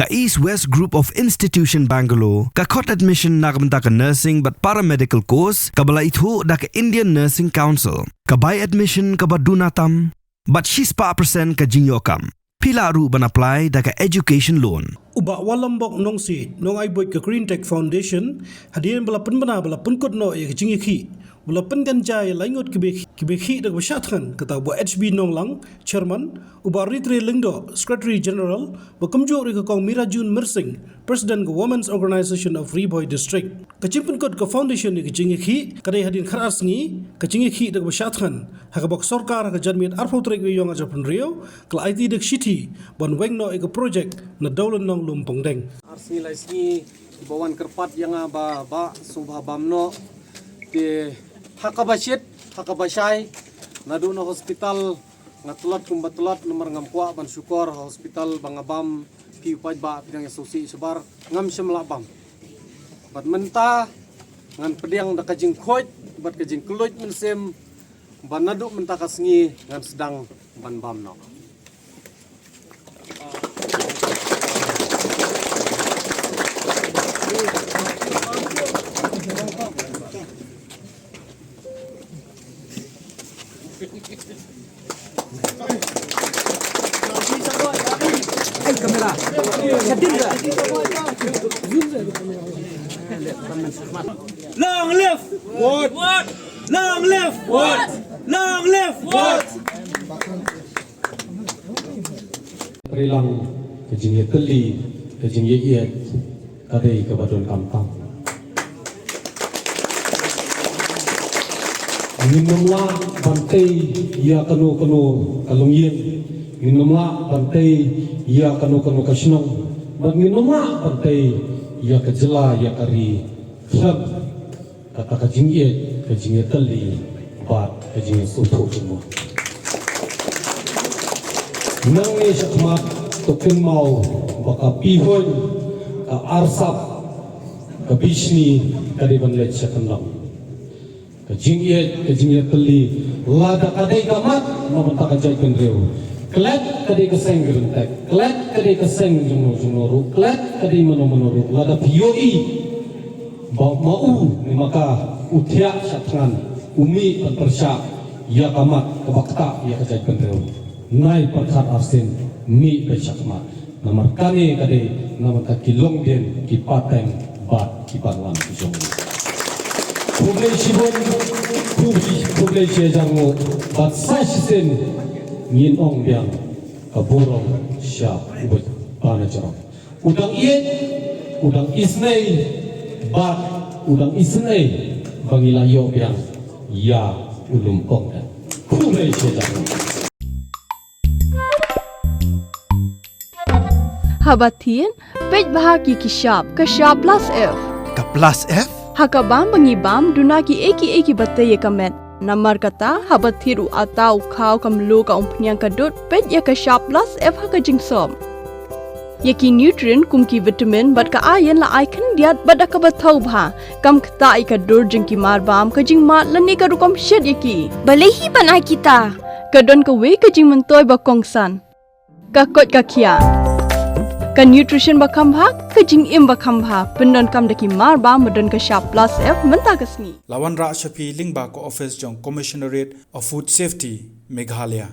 Ka East West Group of Institution Bangalore, ka khot admission na kabanta ka nursing but paramedical course, ka bala itho da ka Indian Nursing Council, ka buy admission ka badunatam, but she's pa percent ka jinyokam. Pila ru ban apply da ka education loan. Uba walambok nong si nong ay boy ka Green Tech Foundation, hadirin bala penbana bala penkot no ya jingi Wala penganjai laingot kibeki dak besyatkan kata bu HB nong lang chairman uba Ritri Lingdo Secretary General bekamjo ri ka kong Mirajun Mersing President ka Women's Organization of Riboy District kacimpen kot ka foundation ni kajingi kadai hadin kharas ngi kajingi dak besyatkan hakabak sarkar ka janmiat arfo trek wi yong ajapan rio kala IT dak city bon weng no ka project na daulan nong lumpong deng arsi laisni bawan kerpat yang ba subha bamno di hakabashai nadu na hospital ngatulat kumbatulat nomor ngamkwa ban syukor hospital bangabam pi upaj ba pidang asosi sebar ngam semla bam bat menta ngan pediang da kajing khoj bat kajing kluj mensem ban nadu menta kasngi ngan sedang ban bam no kamera long live what long live what long live what Rilang kejingnya teli kejingnya iat kadai kebadon kampang minumlah bantai ia kanu kalungin minumlah bantai ia kanu kasinong minumlah bantai ia kejela ia kari klub kata kejingnya teli bat kejingnya sutu semua nang ni sakmat token mau baka pihon ka arsap ka bisni kadiban let sakanang kejingnya teli lada kadai kamat mamanta kajai kendreu klet kadai keseng gerentek klet kadai keseng jungno klet kadai mano lada pioi mau ni maka utia satran umi persa ya kamat kebakta ya kajai kendreu nai perkhat arsen mi besakmat namar kane kadai namata kilong den kipateng bat kipanglam jong Publish jango bat sasisen ngin ong biang kaburong syap ubet panajarong udang iet udang isnei bat udang isnei bangilayo biang ya ulum ong dan publish jango Habatin pej bahagi kishap kashap plus F Ka plus F? Hakabam bangibam dunaki eki batay kamet namar kata habathiru atau khaw kamlu ka umpnyang kadut pet ya ka sharp plus F haka jingsom yaki nutrient kumki vitamin bat ka iron la icon diat bada ka bathau bha kam khta ai ka dur jingki mar bam ka jing ma lani ka rukom shed yaki balehi banai kita kadon ka we ka jing mentoy ba kongsan ka kot ka khia ka nutrition bakam bha ka jing im bakam bha pendon kam daki mar ba modon ka sharp plus F menta kasni Lawan Ra Shafi Lingba ko office jong Commissionerate of Food Safety Meghalaya